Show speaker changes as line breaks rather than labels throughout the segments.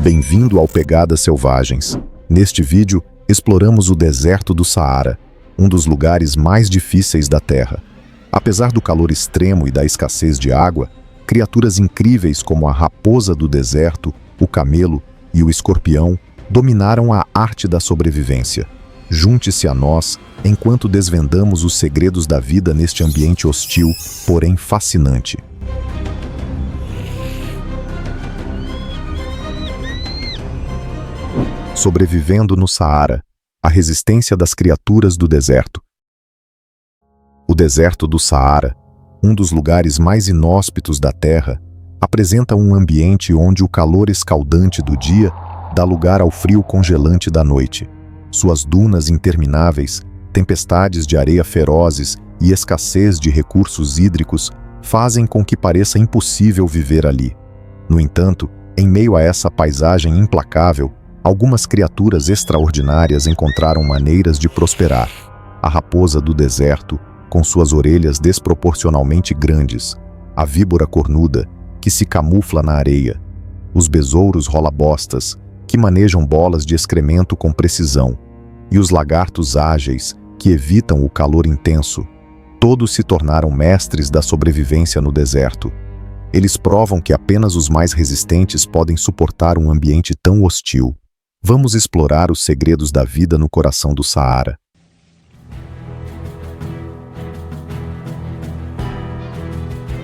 Bem-vindo ao Pegadas Selvagens. Neste vídeo, exploramos o deserto do Saara, um dos lugares mais difíceis da Terra. Apesar do calor extremo e da escassez de água, criaturas incríveis como a raposa do deserto, o camelo e o escorpião dominaram a arte da sobrevivência. Junte-se a nós enquanto desvendamos os segredos da vida neste ambiente hostil, porém fascinante. Sobrevivendo no Saara, a resistência das criaturas do deserto. O deserto do Saara, um dos lugares mais inóspitos da Terra, apresenta um ambiente onde o calor escaldante do dia dá lugar ao frio congelante da noite. Suas dunas intermináveis, tempestades de areia ferozes e escassez de recursos hídricos fazem com que pareça impossível viver ali. No entanto, em meio a essa paisagem implacável, algumas criaturas extraordinárias encontraram maneiras de prosperar. A raposa do deserto, com suas orelhas desproporcionalmente grandes, a víbora cornuda, que se camufla na areia, os besouros rola-bostas, que manejam bolas de excremento com precisão, e os lagartos ágeis, que evitam o calor intenso. Todos se tornaram mestres da sobrevivência no deserto. Eles provam que apenas os mais resistentes podem suportar um ambiente tão hostil. Vamos explorar os segredos da vida no coração do Saara.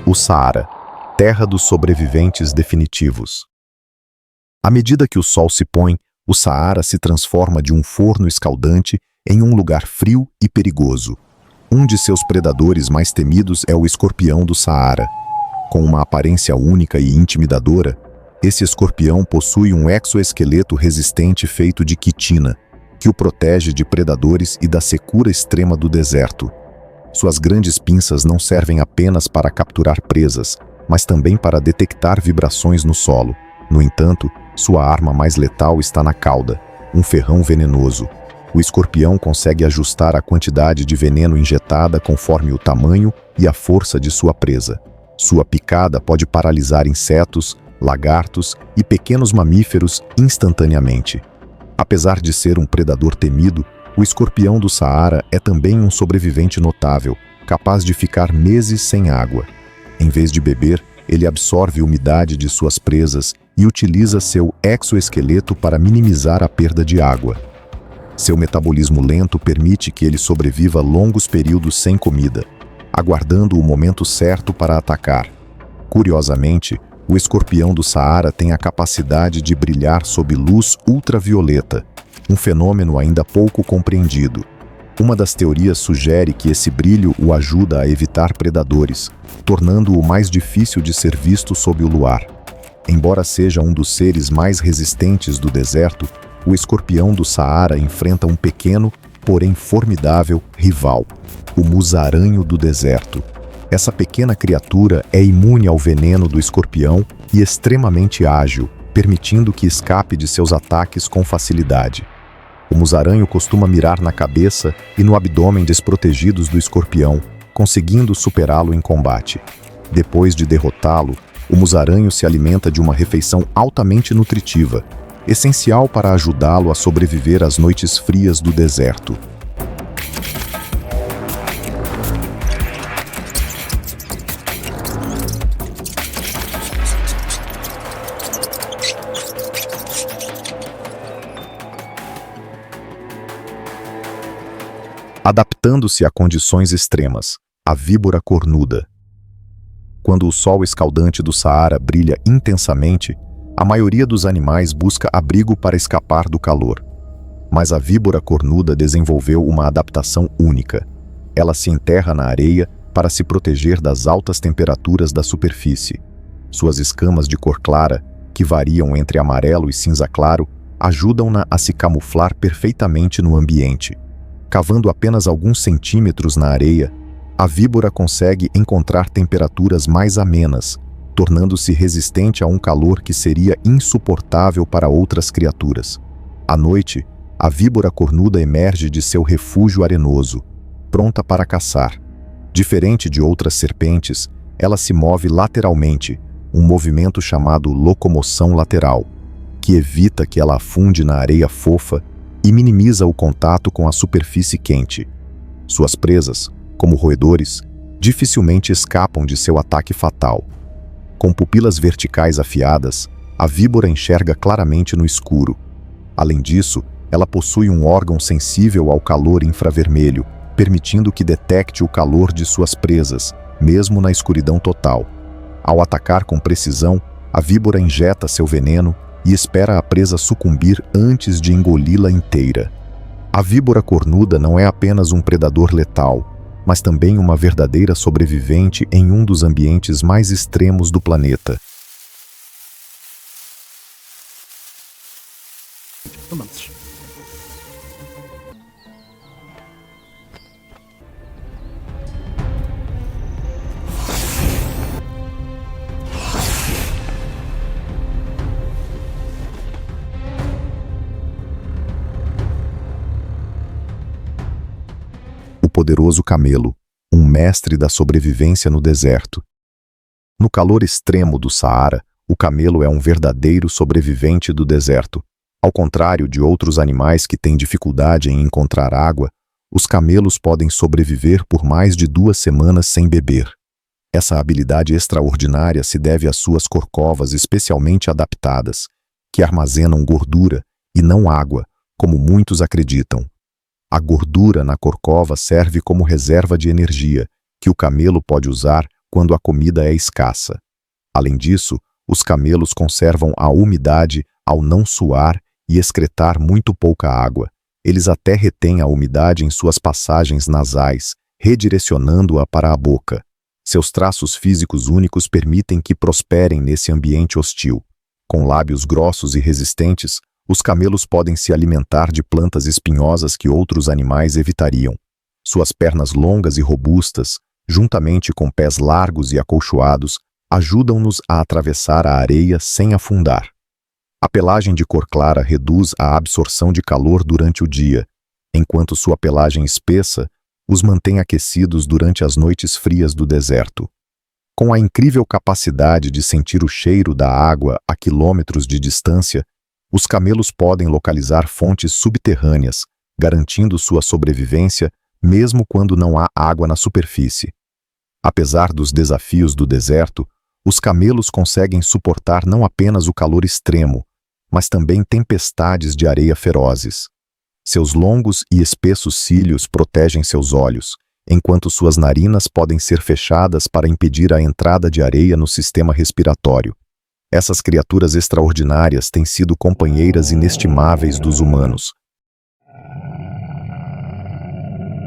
O Saara, terra dos sobreviventes definitivos. À medida que o sol se põe, o Saara se transforma de um forno escaldante em um lugar frio e perigoso. Um de seus predadores mais temidos é o escorpião do Saara. Com uma aparência única e intimidadora, esse escorpião possui um exoesqueleto resistente feito de quitina, que o protege de predadores e da secura extrema do deserto. Suas grandes pinças não servem apenas para capturar presas, mas também para detectar vibrações no solo. No entanto, sua arma mais letal está na cauda, um ferrão venenoso. O escorpião consegue ajustar a quantidade de veneno injetada conforme o tamanho e a força de sua presa. Sua picada pode paralisar insetos, lagartos e pequenos mamíferos instantaneamente. Apesar de ser um predador temido, o escorpião do Saara é também um sobrevivente notável, capaz de ficar meses sem água. Em vez de beber, ele absorve umidade de suas presas e utiliza seu exoesqueleto para minimizar a perda de água. Seu metabolismo lento permite que ele sobreviva longos períodos sem comida, aguardando o momento certo para atacar. Curiosamente, o escorpião do Saara tem a capacidade de brilhar sob luz ultravioleta, um fenômeno ainda pouco compreendido. Uma das teorias sugere que esse brilho o ajuda a evitar predadores, tornando-o mais difícil de ser visto sob o luar. Embora seja um dos seres mais resistentes do deserto, o escorpião do Saara enfrenta um pequeno, porém formidável, rival, o musaranho do deserto. Essa pequena criatura é imune ao veneno do escorpião e extremamente ágil, permitindo que escape de seus ataques com facilidade. O musaranho costuma mirar na cabeça e no abdômen desprotegidos do escorpião, conseguindo superá-lo em combate. Depois de derrotá-lo, o musaranho se alimenta de uma refeição altamente nutritiva, essencial para ajudá-lo a sobreviver às noites frias do deserto. Adaptando-se a condições extremas, a víbora cornuda. Quando o sol escaldante do Saara brilha intensamente, a maioria dos animais busca abrigo para escapar do calor. Mas a víbora cornuda desenvolveu uma adaptação única. Ela se enterra na areia para se proteger das altas temperaturas da superfície. Suas escamas de cor clara, que variam entre amarelo e cinza claro, ajudam-na a se camuflar perfeitamente no ambiente. Cavando apenas alguns centímetros na areia, a víbora consegue encontrar temperaturas mais amenas, tornando-se resistente a um calor que seria insuportável para outras criaturas. À noite, a víbora cornuda emerge de seu refúgio arenoso, pronta para caçar. Diferente de outras serpentes, ela se move lateralmente, um movimento chamado locomoção lateral. que evita que ela afunde na areia fofa e minimiza o contato com a superfície quente. Suas presas, como roedores, dificilmente escapam de seu ataque fatal. Com pupilas verticais afiadas, a víbora enxerga claramente no escuro. Além disso, ela possui um órgão sensível ao calor infravermelho, permitindo que detecte o calor de suas presas, mesmo na escuridão total. Ao atacar com precisão, a víbora injeta seu veneno e espera a presa sucumbir antes de engoli-la inteira. A víbora cornuda não é apenas um predador letal, mas também uma verdadeira sobrevivente em um dos ambientes mais extremos do planeta. O poderoso camelo, um mestre da sobrevivência no deserto. No calor extremo do Saara, o camelo é um verdadeiro sobrevivente do deserto. Ao contrário de outros animais que têm dificuldade em encontrar água, os camelos podem sobreviver por mais de 2 semanas sem beber. Essa habilidade extraordinária se deve às suas corcovas especialmente adaptadas, que armazenam gordura e não água, como muitos acreditam. A gordura na corcova serve como reserva de energia, que o camelo pode usar quando a comida é escassa. Além disso, os camelos conservam a umidade ao não suar e excretar muito pouca água. Eles até retêm a umidade em suas passagens nasais, redirecionando-a para a boca. Seus traços físicos únicos permitem que prosperem nesse ambiente hostil. Com lábios grossos e resistentes, os camelos podem se alimentar de plantas espinhosas que outros animais evitariam. Suas pernas longas e robustas, juntamente com pés largos e acolchoados, ajudam-nos a atravessar a areia sem afundar. A pelagem de cor clara reduz a absorção de calor durante o dia, enquanto sua pelagem espessa os mantém aquecidos durante as noites frias do deserto. Com a incrível capacidade de sentir o cheiro da água a quilômetros de distância, os camelos podem localizar fontes subterrâneas, garantindo sua sobrevivência mesmo quando não há água na superfície. Apesar dos desafios do deserto, os camelos conseguem suportar não apenas o calor extremo, mas também tempestades de areia ferozes. Seus longos e espessos cílios protegem seus olhos, enquanto suas narinas podem ser fechadas para impedir a entrada de areia no sistema respiratório. Essas criaturas extraordinárias têm sido companheiras inestimáveis dos humanos.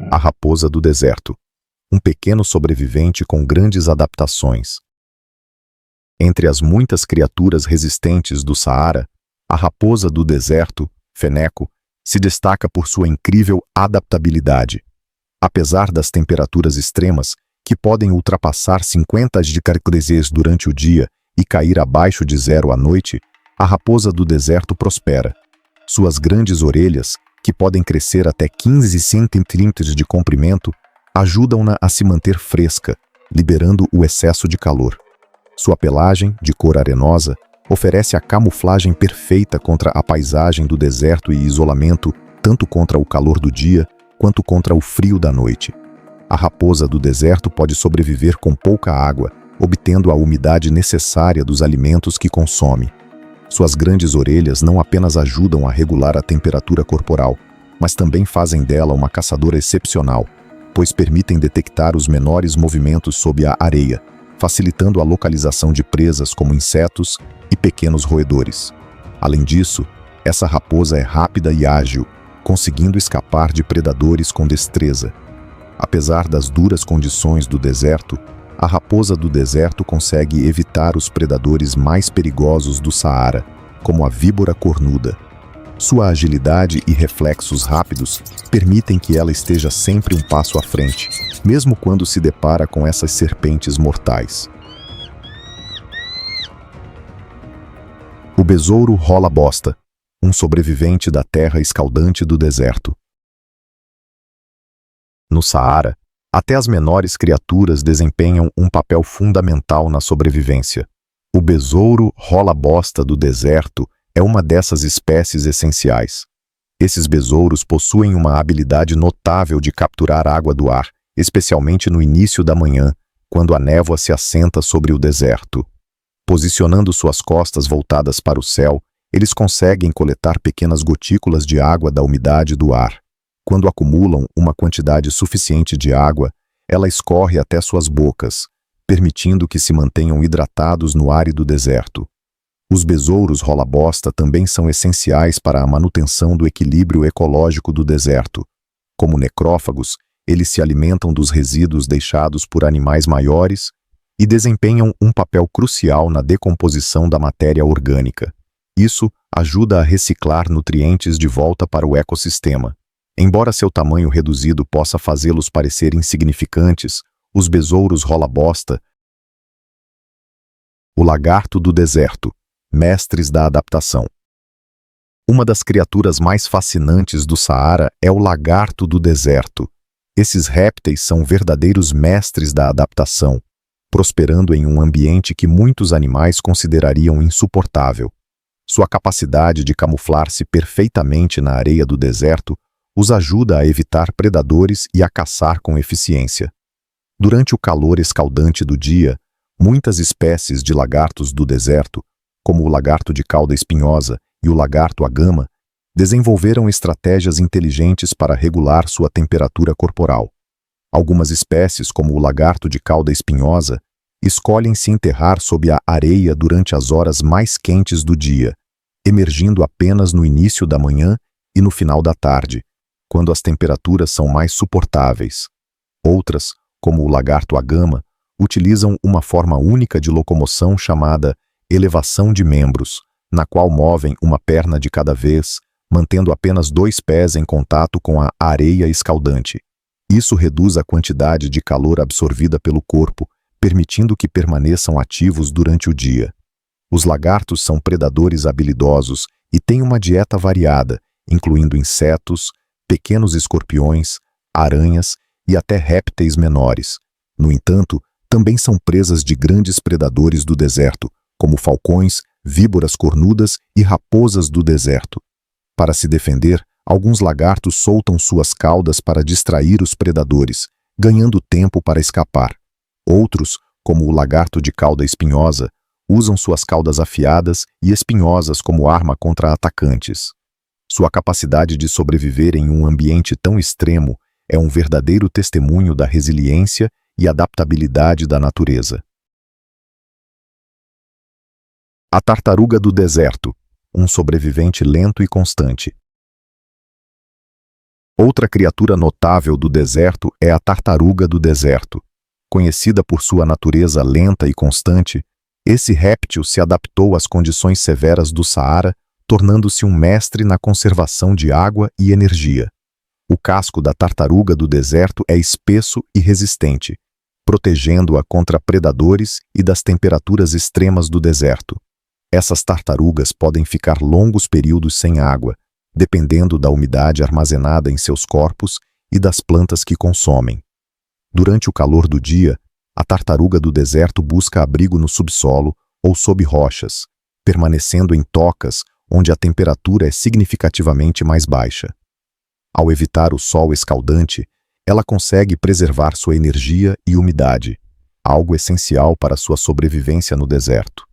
A raposa do deserto, um pequeno sobrevivente com grandes adaptações. Entre as muitas criaturas resistentes do Saara, a raposa do deserto, feneco, se destaca por sua incrível adaptabilidade. Apesar das temperaturas extremas, que podem ultrapassar 50 °C durante o dia e cair abaixo de 0 à noite, a raposa do deserto prospera. Suas grandes orelhas, que podem crescer até 15 centímetros de comprimento, ajudam-na a se manter fresca, liberando o excesso de calor. Sua pelagem, de cor arenosa, oferece a camuflagem perfeita contra a paisagem do deserto e isolamento, tanto contra o calor do dia quanto contra o frio da noite. A raposa do deserto pode sobreviver com pouca água, obtendo a umidade necessária dos alimentos que consome. Suas grandes orelhas não apenas ajudam a regular a temperatura corporal, mas também fazem dela uma caçadora excepcional, pois permitem detectar os menores movimentos sob a areia, facilitando a localização de presas como insetos e pequenos roedores. Além disso, essa raposa é rápida e ágil, conseguindo escapar de predadores com destreza. Apesar das duras condições do deserto, a raposa do deserto consegue evitar os predadores mais perigosos do Saara, como a víbora cornuda. Sua agilidade e reflexos rápidos permitem que ela esteja sempre um passo à frente, mesmo quando se depara com essas serpentes mortais. O besouro rola-bosta, um sobrevivente da terra escaldante do deserto. No Saara, até as menores criaturas desempenham um papel fundamental na sobrevivência. O besouro rola-bosta do deserto é uma dessas espécies essenciais. Esses besouros possuem uma habilidade notável de capturar água do ar, especialmente no início da manhã, quando a névoa se assenta sobre o deserto. Posicionando suas costas voltadas para o céu, eles conseguem coletar pequenas gotículas de água da umidade do ar. Quando acumulam uma quantidade suficiente de água, ela escorre até suas bocas, permitindo que se mantenham hidratados no árido deserto. Os besouros rola-bosta também são essenciais para a manutenção do equilíbrio ecológico do deserto. Como necrófagos, eles se alimentam dos resíduos deixados por animais maiores e desempenham um papel crucial na decomposição da matéria orgânica. Isso ajuda a reciclar nutrientes de volta para o ecossistema. Embora seu tamanho reduzido possa fazê-los parecer insignificantes, os besouros rola-bosta, o lagarto do deserto, mestres da adaptação. Uma das criaturas mais fascinantes do Saara é o lagarto do deserto. Esses répteis são verdadeiros mestres da adaptação, prosperando em um ambiente que muitos animais considerariam insuportável. Sua capacidade de camuflar-se perfeitamente na areia do deserto os ajuda a evitar predadores e a caçar com eficiência. Durante o calor escaldante do dia, muitas espécies de lagartos do deserto, como o lagarto de cauda espinhosa e o lagarto agama, desenvolveram estratégias inteligentes para regular sua temperatura corporal. Algumas espécies, como o lagarto de cauda espinhosa, escolhem se enterrar sob a areia durante as horas mais quentes do dia, emergindo apenas no início da manhã e no final da tarde, quando as temperaturas são mais suportáveis. Outras, como o lagarto agama, utilizam uma forma única de locomoção chamada elevação de membros, na qual movem uma perna de cada vez, mantendo apenas 2 pés em contato com a areia escaldante. Isso reduz a quantidade de calor absorvida pelo corpo, permitindo que permaneçam ativos durante o dia. Os lagartos são predadores habilidosos e têm uma dieta variada, incluindo insetos, pequenos escorpiões, aranhas e até répteis menores. No entanto, também são presas de grandes predadores do deserto, como falcões, víboras cornudas e raposas do deserto. Para se defender, alguns lagartos soltam suas caudas para distrair os predadores, ganhando tempo para escapar. Outros, como o lagarto de cauda espinhosa, usam suas caudas afiadas e espinhosas como arma contra atacantes. Sua capacidade de sobreviver em um ambiente tão extremo é um verdadeiro testemunho da resiliência e adaptabilidade da natureza. A tartaruga do deserto, um sobrevivente lento e constante. Outra criatura notável do deserto é a tartaruga do deserto. Conhecida por sua natureza lenta e constante, esse réptil se adaptou às condições severas do Saara, tornando-se um mestre na conservação de água e energia. O casco da tartaruga do deserto é espesso e resistente, protegendo-a contra predadores e das temperaturas extremas do deserto. Essas tartarugas podem ficar longos períodos sem água, dependendo da umidade armazenada em seus corpos e das plantas que consomem. Durante o calor do dia, a tartaruga do deserto busca abrigo no subsolo ou sob rochas, permanecendo em tocas onde a temperatura é significativamente mais baixa. Ao evitar o sol escaldante, ela consegue preservar sua energia e umidade, algo essencial para sua sobrevivência no deserto.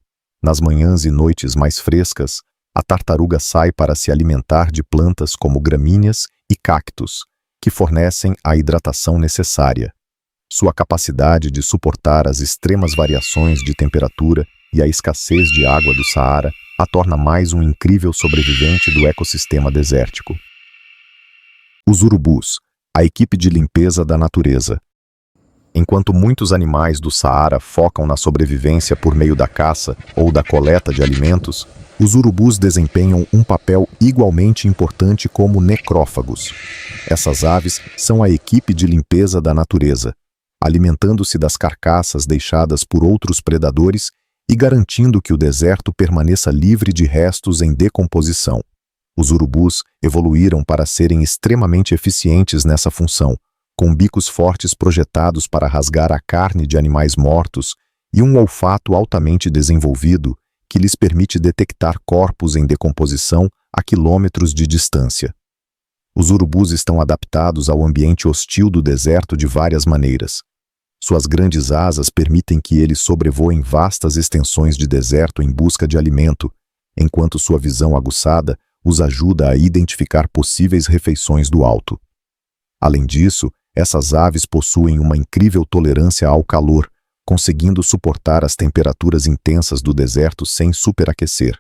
Nas manhãs e noites mais frescas, a tartaruga sai para se alimentar de plantas como gramíneas e cactos, que fornecem a hidratação necessária. Sua capacidade de suportar as extremas variações de temperatura e a escassez de água do Saara a torna mais um incrível sobrevivente do ecossistema desértico. Os urubus, a equipe de limpeza da natureza. Enquanto muitos animais do Saara focam na sobrevivência por meio da caça ou da coleta de alimentos, os urubus desempenham um papel igualmente importante como necrófagos. Essas aves são a equipe de limpeza da natureza, alimentando-se das carcaças deixadas por outros predadores e garantindo que o deserto permaneça livre de restos em decomposição. Os urubus evoluíram para serem extremamente eficientes nessa função, com bicos fortes projetados para rasgar a carne de animais mortos e um olfato altamente desenvolvido que lhes permite detectar corpos em decomposição a quilômetros de distância. Os urubus estão adaptados ao ambiente hostil do deserto de várias maneiras. Suas grandes asas permitem que eles sobrevoem vastas extensões de deserto em busca de alimento, enquanto sua visão aguçada os ajuda a identificar possíveis refeições do alto. Além disso, essas aves possuem uma incrível tolerância ao calor, conseguindo suportar as temperaturas intensas do deserto sem superaquecer.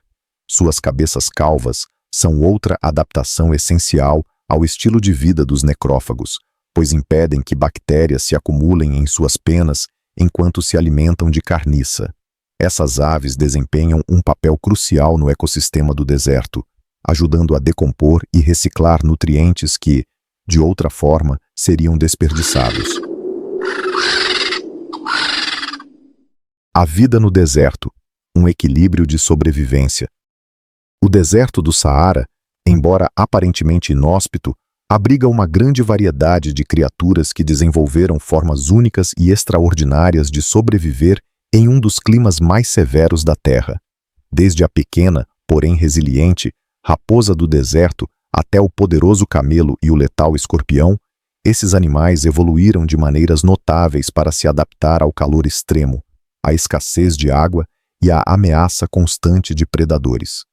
Suas cabeças calvas são outra adaptação essencial ao estilo de vida dos necrófagos, pois impedem que bactérias se acumulem em suas penas enquanto se alimentam de carniça. Essas aves desempenham um papel crucial no ecossistema do deserto, ajudando a decompor e reciclar nutrientes que, de outra forma, seriam desperdiçados. A vida no deserto, um equilíbrio de sobrevivência. O deserto do Saara, embora aparentemente inóspito, abriga uma grande variedade de criaturas que desenvolveram formas únicas e extraordinárias de sobreviver em um dos climas mais severos da Terra. Desde a pequena, porém resiliente, raposa do deserto até o poderoso camelo e o letal escorpião, esses animais evoluíram de maneiras notáveis para se adaptar ao calor extremo, à escassez de água e à ameaça constante de predadores.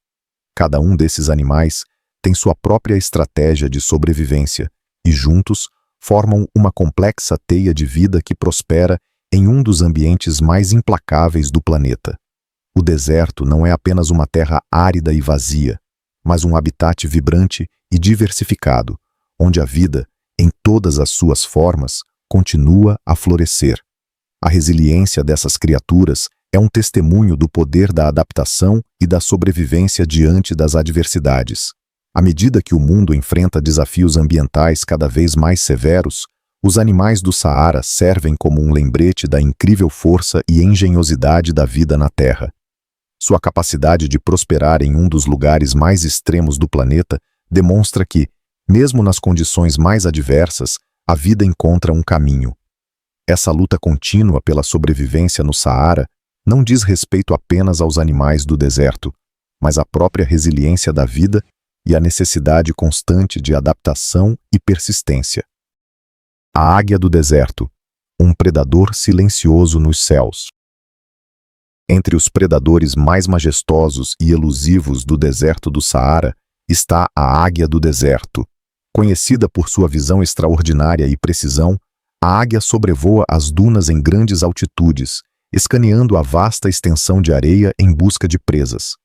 Cada um desses animais tem sua própria estratégia de sobrevivência e, juntos, formam uma complexa teia de vida que prospera em um dos ambientes mais implacáveis do planeta. O deserto não é apenas uma terra árida e vazia, mas um habitat vibrante e diversificado, onde a vida, em todas as suas formas, continua a florescer. A resiliência dessas criaturas é um testemunho do poder da adaptação e da sobrevivência diante das adversidades. À medida que o mundo enfrenta desafios ambientais cada vez mais severos, os animais do Saara servem como um lembrete da incrível força e engenhosidade da vida na Terra. Sua capacidade de prosperar em um dos lugares mais extremos do planeta demonstra que, mesmo nas condições mais adversas, a vida encontra um caminho. Essa luta contínua pela sobrevivência no Saara não diz respeito apenas aos animais do deserto, mas à própria resiliência da vida e à necessidade constante de adaptação e persistência. A águia do deserto, um predador silencioso nos céus. Entre os predadores mais majestosos e elusivos do deserto do Saara está a águia do deserto. Conhecida por sua visão extraordinária e precisão, a águia sobrevoa as dunas em grandes altitudes, escaneando a vasta extensão de areia em busca de presas.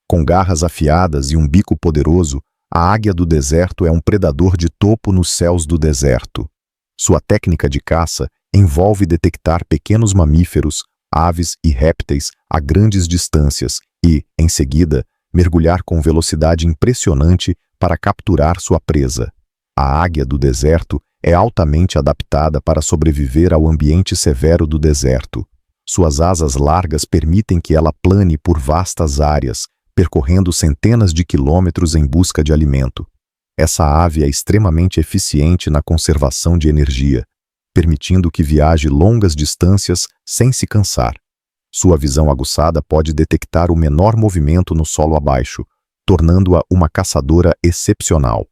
Com garras afiadas e um bico poderoso, a águia do deserto é um predador de topo nos céus do deserto. Sua técnica de caça envolve detectar pequenos mamíferos, aves e répteis a grandes distâncias e, em seguida, mergulhar com velocidade impressionante para capturar sua presa. A águia do deserto é altamente adaptada para sobreviver ao ambiente severo do deserto. Suas asas largas permitem que ela plane por vastas áreas, percorrendo centenas de quilômetros em busca de alimento. Essa ave é extremamente eficiente na conservação de energia, permitindo que viaje longas distâncias sem se cansar. Sua visão aguçada pode detectar o menor movimento no solo abaixo, tornando-a uma caçadora excepcional.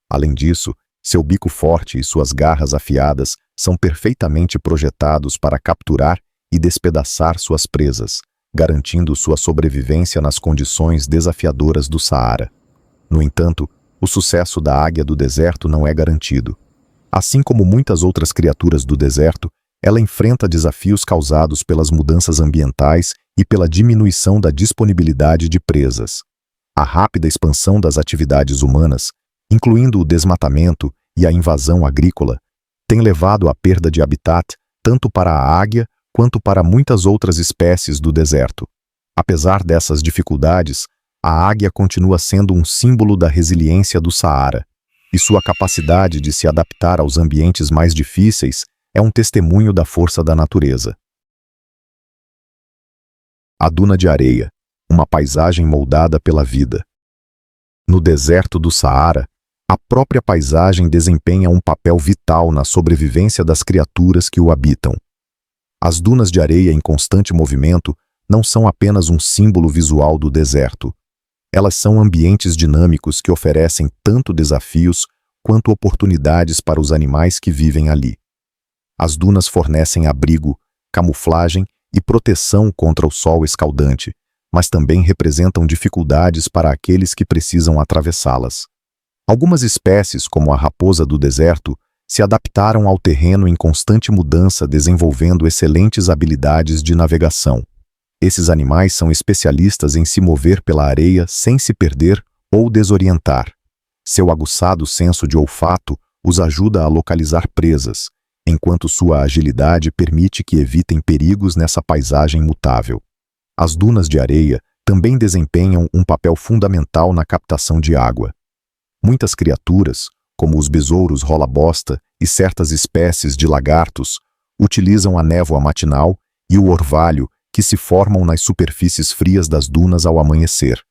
Além disso, seu bico forte e suas garras afiadas são perfeitamente projetados para capturar e despedaçar suas presas, garantindo sua sobrevivência nas condições desafiadoras do Saara. No entanto, o sucesso da águia do deserto não é garantido. Assim como muitas outras criaturas do deserto, ela enfrenta desafios causados pelas mudanças ambientais e pela diminuição da disponibilidade de presas. A rápida expansão das atividades humanas, incluindo o desmatamento e a invasão agrícola, tem levado à perda de habitat tanto para a águia quanto para muitas outras espécies do deserto. Apesar dessas dificuldades, a águia continua sendo um símbolo da resiliência do Saara, e sua capacidade de se adaptar aos ambientes mais difíceis é um testemunho da força da natureza. A duna de areia, uma paisagem moldada pela vida. No deserto do Saara, a própria paisagem desempenha um papel vital na sobrevivência das criaturas que o habitam. As dunas de areia em constante movimento não são apenas um símbolo visual do deserto. Elas são ambientes dinâmicos que oferecem tanto desafios quanto oportunidades para os animais que vivem ali. As dunas fornecem abrigo, camuflagem e proteção contra o sol escaldante, mas também representam dificuldades para aqueles que precisam atravessá-las. Algumas espécies, como a raposa do deserto, se adaptaram ao terreno em constante mudança, desenvolvendo excelentes habilidades de navegação. Esses animais são especialistas em se mover pela areia sem se perder ou desorientar. Seu aguçado senso de olfato os ajuda a localizar presas, enquanto sua agilidade permite que evitem perigos nessa paisagem mutável. As dunas de areia também desempenham um papel fundamental na captação de água. Muitas criaturas, como os besouros rola-bosta e certas espécies de lagartos, utilizam a névoa matinal e o orvalho que se formam nas superfícies frias das dunas ao amanhecer.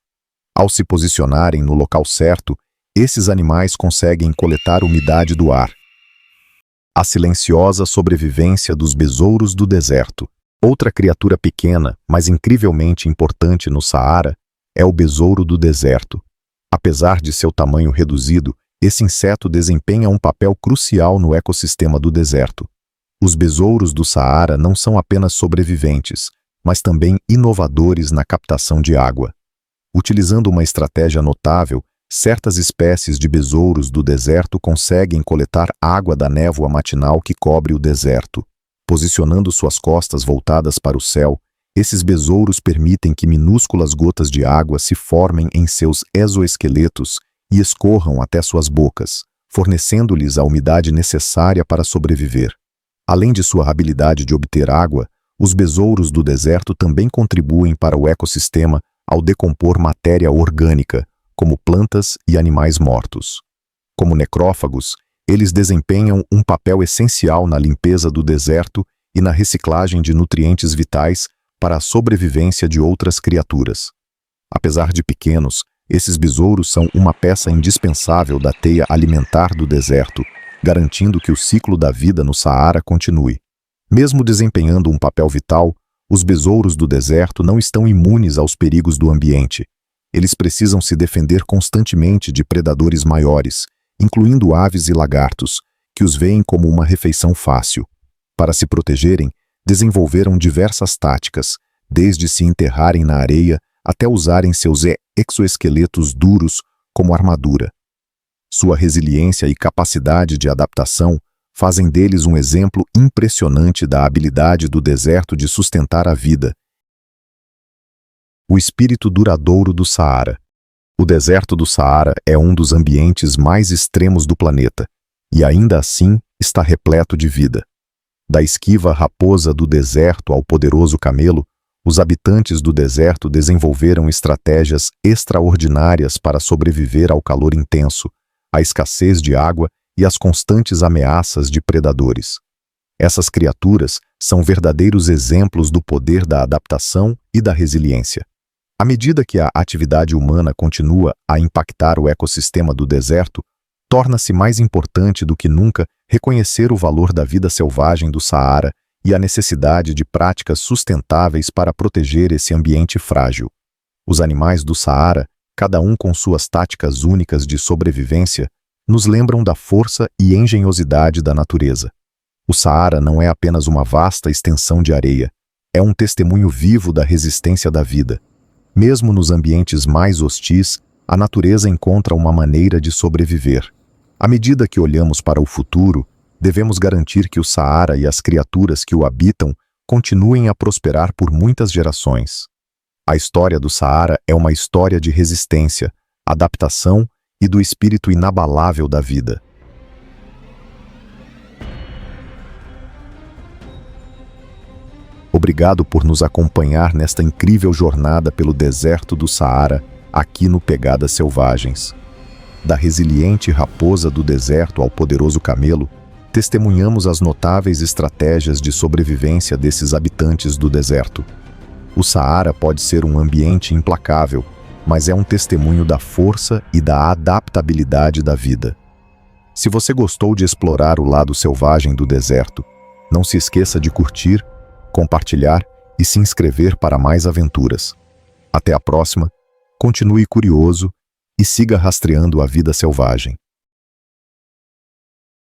Ao se posicionarem no local certo, esses animais conseguem coletar umidade do ar. A silenciosa sobrevivência dos besouros do deserto. Outra criatura pequena, mas incrivelmente importante no Saara, é o besouro do deserto. Apesar de seu tamanho reduzido, esse inseto desempenha um papel crucial no ecossistema do deserto. Os besouros do Saara não são apenas sobreviventes, mas também inovadores na captação de água. Utilizando uma estratégia notável, certas espécies de besouros do deserto conseguem coletar água da névoa matinal que cobre o deserto. Posicionando suas costas voltadas para o céu, esses besouros permitem que minúsculas gotas de água se formem em seus exoesqueletos e escorram até suas bocas, fornecendo-lhes a umidade necessária para sobreviver. Além de sua habilidade de obter água, os besouros do deserto também contribuem para o ecossistema ao decompor matéria orgânica, como plantas e animais mortos. Como necrófagos, eles desempenham um papel essencial na limpeza do deserto e na reciclagem de nutrientes vitais para a sobrevivência de outras criaturas. Apesar de pequenos, esses besouros são uma peça indispensável da teia alimentar do deserto, garantindo que o ciclo da vida no Saara continue. Mesmo desempenhando um papel vital, os besouros do deserto não estão imunes aos perigos do ambiente. Eles precisam se defender constantemente de predadores maiores, incluindo aves e lagartos, que os veem como uma refeição fácil. Para se protegerem, desenvolveram diversas táticas, desde se enterrarem na areia até usarem seus exoesqueletos duros como armadura. Sua resiliência e capacidade de adaptação fazem deles um exemplo impressionante da habilidade do deserto de sustentar a vida. O espírito duradouro do Saara. O deserto do Saara é um dos ambientes mais extremos do planeta, e ainda assim está repleto de vida. Da esquiva raposa do deserto ao poderoso camelo, os habitantes do deserto desenvolveram estratégias extraordinárias para sobreviver ao calor intenso, à escassez de água e às constantes ameaças de predadores. Essas criaturas são verdadeiros exemplos do poder da adaptação e da resiliência. À medida que a atividade humana continua a impactar o ecossistema do deserto, torna-se mais importante do que nunca reconhecer o valor da vida selvagem do Saara e a necessidade de práticas sustentáveis para proteger esse ambiente frágil. Os animais do Saara, cada um com suas táticas únicas de sobrevivência, nos lembram da força e engenhosidade da natureza. O Saara não é apenas uma vasta extensão de areia, é um testemunho vivo da resistência da vida. Mesmo nos ambientes mais hostis, a natureza encontra uma maneira de sobreviver. À medida que olhamos para o futuro, devemos garantir que o Saara e as criaturas que o habitam continuem a prosperar por muitas gerações. A história do Saara é uma história de resistência, adaptação e do espírito inabalável da vida. Obrigado por nos acompanhar nesta incrível jornada pelo deserto do Saara, aqui no Pegadas Selvagens. Da resiliente raposa do deserto ao poderoso camelo, testemunhamos as notáveis estratégias de sobrevivência desses habitantes do deserto. O Saara pode ser um ambiente implacável, mas é um testemunho da força e da adaptabilidade da vida. Se você gostou de explorar o lado selvagem do deserto, não se esqueça de curtir, compartilhar e e se inscrever para mais aventuras. Até a próxima, continue curioso e siga rastreando a vida selvagem.